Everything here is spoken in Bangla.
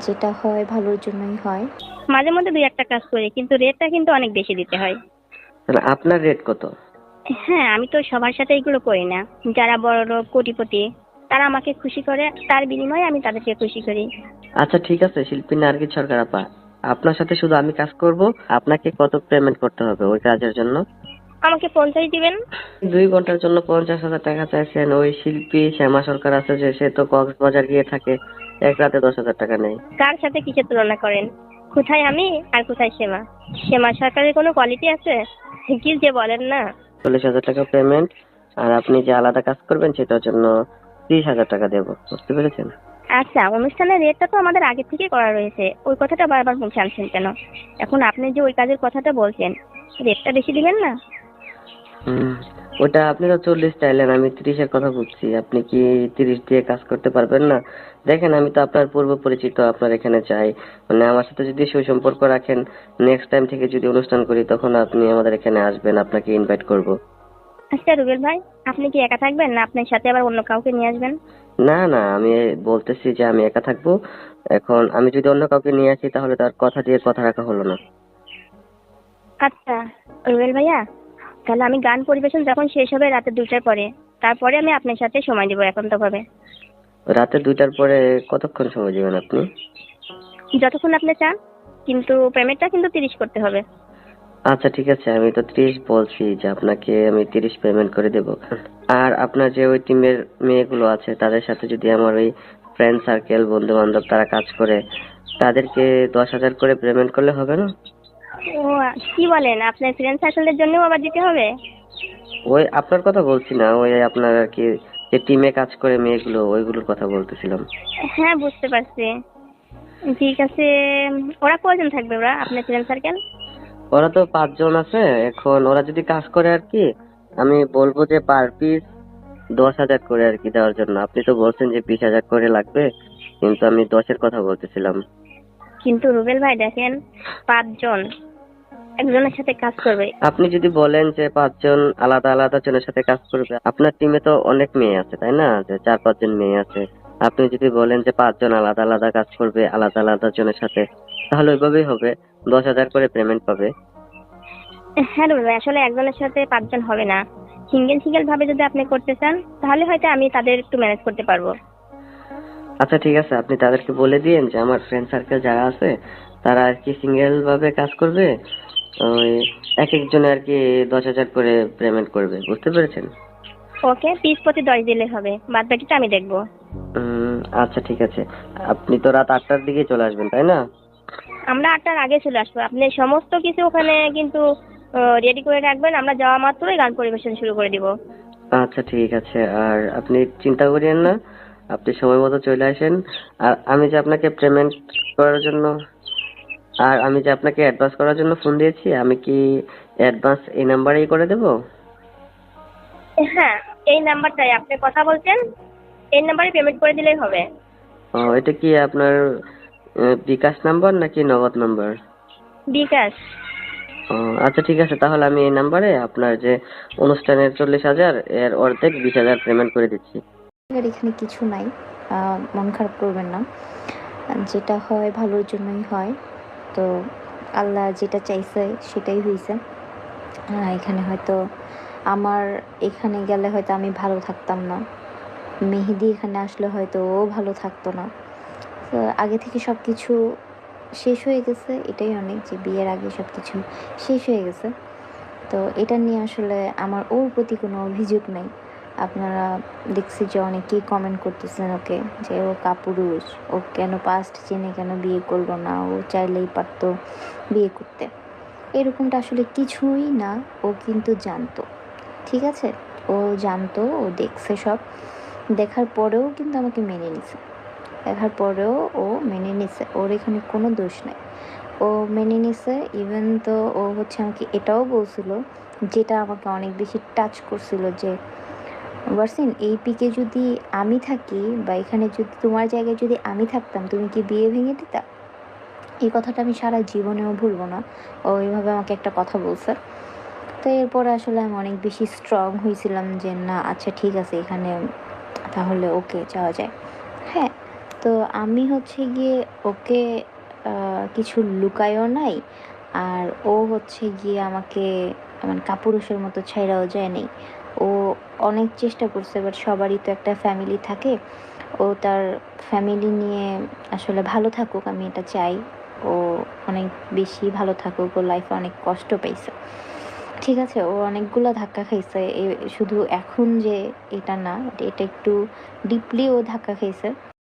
যেটা হয় ভালোর জন্যই হয়। মাঝে মধ্যে দুই একটা কাজ করি, কিন্তু রেটটা কিন্তু অনেক বেশি দিতে হয়। তাহলে আপনার রেট কত? হ্যাঁ, আমি তো সবার সাথে এগুলো করি না। যারা বড় লোক কোটিপতি তারা আমাকে খুশি করে, তার বিনিময়ে আমি তাদেরকে খুশি করি। আচ্ছা ঠিক আছে শিল্পী নার্গিস সরকার আপা, আপনার সাথে শুধু আমি কাজ করব, আপনাকে কত পেমেন্ট করতে হবে ওই কাজের জন্য? আমাকে 50 দিবেন। 2 ঘন্টার জন্য 50,000 টাকা চাইছেন? ওই শিল্পী শ্যামা সরকার আছে যে, সে তো কক্সবাজার গিয়ে থাকে, এক রাতে 10,000 টাকা নেয়। কার সাথে কিসের তুলনা করেন? কোথায় আমি আর কোথায় সেমা? সেমা সরকারের কোনো কোয়ালিটি আছে? কি যে বলেন না। 40,000 টাকা পেমেন্ট, আর আপনি যে আলাদা কাজ করবেন সেটার জন্য 30,000 টাকা দেবো, বুঝতে পেরেছেন? আচ্ছা, অনুষ্ঠানের রেটটা তো আমাদের আগে থেকে করা রয়েছে, ওই কথাটা বারবার মুখে আনছেন কেন? এখন আপনি যে ওই কাজের কথাটা বলছেন, রেটটা বেশি দিবেন না? হুম, ওটা আপনি তো 40 চাইলেন, আমি 30-এর কথা বলছি। আপনি কি 30 দিয়ে কাজ করতে পারবেন না? দেখেন আমি তো আপনার পূর্ব পরিচিত, আপনার এখানে চাই, মানে আমার সাথে যদি সুসম্পর্ক রাখেন, নেক্সট টাইম থেকে যদি অনুষ্ঠান করি তখন আপনি আমাদের এখানে আসবেন, আপনাকে ইনভাইট করব। আচ্ছা রুবেল ভাই, আপনি কি একা থাকবেন না আপনার সাথে আবার অন্য কাউকে নিয়ে আসবেন? না না, আমি বলতেছি যে আমি একা থাকবো। এখন আমি যদি অন্য কাউকে নিয়ে আসি তাহলে তার কথা দিয়ে কথা রাখা হলো না। আচ্ছা রুবেল ভাইয়া, তাহলে আমি গান পরিবেশন যখন শেষ হবে রাতে 2টার পরে, তারপরে আমি আপনার সাথে সময় দিব একান্তভাবে। রাতে 2টার পরে কতক্ষণ সময় দিবেন আপনি? যতক্ষণ আপনি চান, কিন্তু পেমেন্টটা কিন্তু 30 করতে হবে। আচ্ছা ঠিক আছে, আমি তো 30 বলছি যে আপনাকে আমি 30 পেমেন্ট করে দেব। আর আপনার যে ওই টিমের মেয়েগুলো আছে তাদের সাথে যদি আমার ওই ফ্রেন্ড সার্কেল বন্ধু বান্ধব তারা কাজ করে, তাদেরকে 10,000 করে পেমেন্ট করলে হবে না? ও, কি বলেন, আপনার ফ্রেন্ড সার্কেলের জন্যও আবার দিতে হবে? ওই আপনার কথা বলছি না, ওই আপনার আর কি যে টিমে কাজ করে মেয়েগুলো ওইগুলোর কথা বলতেছিলাম। হ্যাঁ, বুঝতে পারছি। ঠিক আছে। ওরা কয়জন থাকবে, ওরা আপনার ফ্রেন্ড সার্কেল? ওরা তো 5 জন আছে। এখন ওরা যদি কাজ করে আর কি, আমি বলবো যে পার পিস 10,000 করে আর কি দেওয়ার জন্য। আপনি তো বলছেন যে 20,000 করে লাগবে, কিন্তু আমি 10-এর কথা বলতেছিলাম। কিন্তু রুবেল ভাই দেখেন, 5 জন একজনের সাথে কাজ করবে। আপনি যদি বলেন যে 5 জন আলাদা আলাদা জনের সাথে কাজ করবে, আপনার টিমে তো অনেক মেয়ে আছে তাই না, যে 4-5 জন মেয়ে আছে। আপনি যদি বলেন যে 5 জন আলাদা আলাদা কাজ করবে আলাদা আলাদা জনের সাথে, তাহলে ওইভাবেই হবে, 10,000 করে পেমেন্ট পাবে। হ্যাঁ রুবেল ভাই, আসলে একজনের সাথে 5 জন হবে না। সিঙ্গেল সিঙ্গেল ভাবে যদি আপনি করতে চান, তাহলে হয়তো আমি তাদের একটু ম্যানেজ করতে পারবো। আচ্ছা ঠিক আছে, আপনি তাদেরকে বলে দিয়েন যে আমার ফ্রেন্ড সার্কেল যারা আছে তারা আর কি সিঙ্গেল ভাবে কাজ করবে, ওই এক একজনে আর কি 10,000 করে পেমেন্ট করবে, বুঝতে পেরেছেন? ওকে, পিস প্রতি 10 দিলে হবে, বাদ বাকিটা আমি দেখবো। আচ্ছা ঠিক আছে। আপনি তো রাত 8টার দিকে চলে আসবেন তাই না? আমরা 8টার আগে চলে আসবো, আপনি সমস্ত কিছু ওখানে কিন্তু রেডি করে রাখবেন, আমরা যাওয়া মাত্রই গান পরিবেশন শুরু করে দিব। আচ্ছা ঠিক আছে, আর আপনি চিন্তা করিয়েন না, আপনি সময় মতো চলে আসেন। আর আমি যে আপনাকে পেমেন্ট করার জন্য, আর আমি যে আপনাকে অ্যাডভান্স করার জন্য ফোন দিয়েছি, আমি কি অ্যাডভান্স এই নাম্বারেই করে দেবো? হ্যাঁ, এই নাম্বারটাই আপনি কথা বলছেন, এই নাম্বারে পেমেন্ট করে দিলেই হবে। এটা কি আপনার বিকাশ নাম্বার নাকি নগদ নাম্বার? বিকাশ। ও, আচ্ছা ঠিক আছে, তাহলে আমি এই নাম্বারে আপনার যে অনুষ্ঠানের 40,000 এর অর্ধেক 20,000 পেমেন্ট করে দিচ্ছি। আর এখানে কিছু নাই, মন খারাপ করবেন না। যেটা হয় ভালোর জন্যই হয়। তো আল্লাহ যেটা চাইছে সেটাই হয়েছে। এখানে হয়তো আমার এখানে গেলে হয়তো আমি ভালো থাকতাম না, মেহেদি এখানে আসলে হয়তো ও ভালো থাকতো না। তো আগে থেকে সব কিছু শেষ হয়ে গেছে, এটাই অনেক, যে বিয়ের আগে সব কিছু শেষ হয়ে গেছে। তো এটা নিয়ে আসলে আমার ওর প্রতি কোনো অভিযোগ নেই। আপনারা দেখছি যে অনেকেই কমেন্ট করতেছেন ওকে, যে ও কাপুরুষ, ও কেন পাস্ট জেনে কেন বিয়ে করলো না, ও চাইলেই পারতো বিয়ে করতে। এরকমটা আসলে কিছুই না। ও কিন্তু জানতো, ঠিক আছে, ও জানতো, ও দেখছে সব, দেখার পরেও কিন্তু আমাকে মেনে নিছে, দেখার পরেও ও মেনে নিছে, ওর এখানে কোনো দোষ নেই। ও মেনে নিছে। ইভেন তো ও হচ্ছে আমাকে এটাও বলছিল, যেটা আমাকে অনেক বেশি টাচ করছিল, যে ভার্সিন এই পিকে যদি আমি থাকি, বা এখানে যদি তোমার জায়গায় যদি আমি থাকতাম, তুমি কি বিয়ে ভেঙে দিতা? এই কথাটা আমি সারা জীবনেও ভুলবো না। ও এইভাবে আমাকে একটা কথা বলছে। তো এরপরে আসলে আমি অনেক বেশি স্ট্রং হয়েছিলাম যে না, আচ্ছা ঠিক আছে, এখানে তাহলে ওকে যাওয়া যায়। হ্যাঁ, তো তো আমি হচ্ছে গিয়ে ওকে কিছু লুকায়ও নাই, আর ও হচ্ছে গিয়ে আমাকে মানে কাপুরুষের মতো ছাইড়াও যায় নাই। ও অনেক চেষ্টা করছে, বাট সবারই তো একটা ফ্যামিলি থাকে। ও তার ফ্যামিলি নিয়ে আসলে ভালো থাকুক, আমি এটা চাই। ও অনেক বেশি ভালো থাকুক, ওর লাইফে অনেক কষ্ট পাইছে। ঠিক আছে, ও অনেকগুলো ধাক্কা খাইছে, শুধু এখন যে এটা না, এটা একটু ডিপলি ও ধাক্কা খাইছে।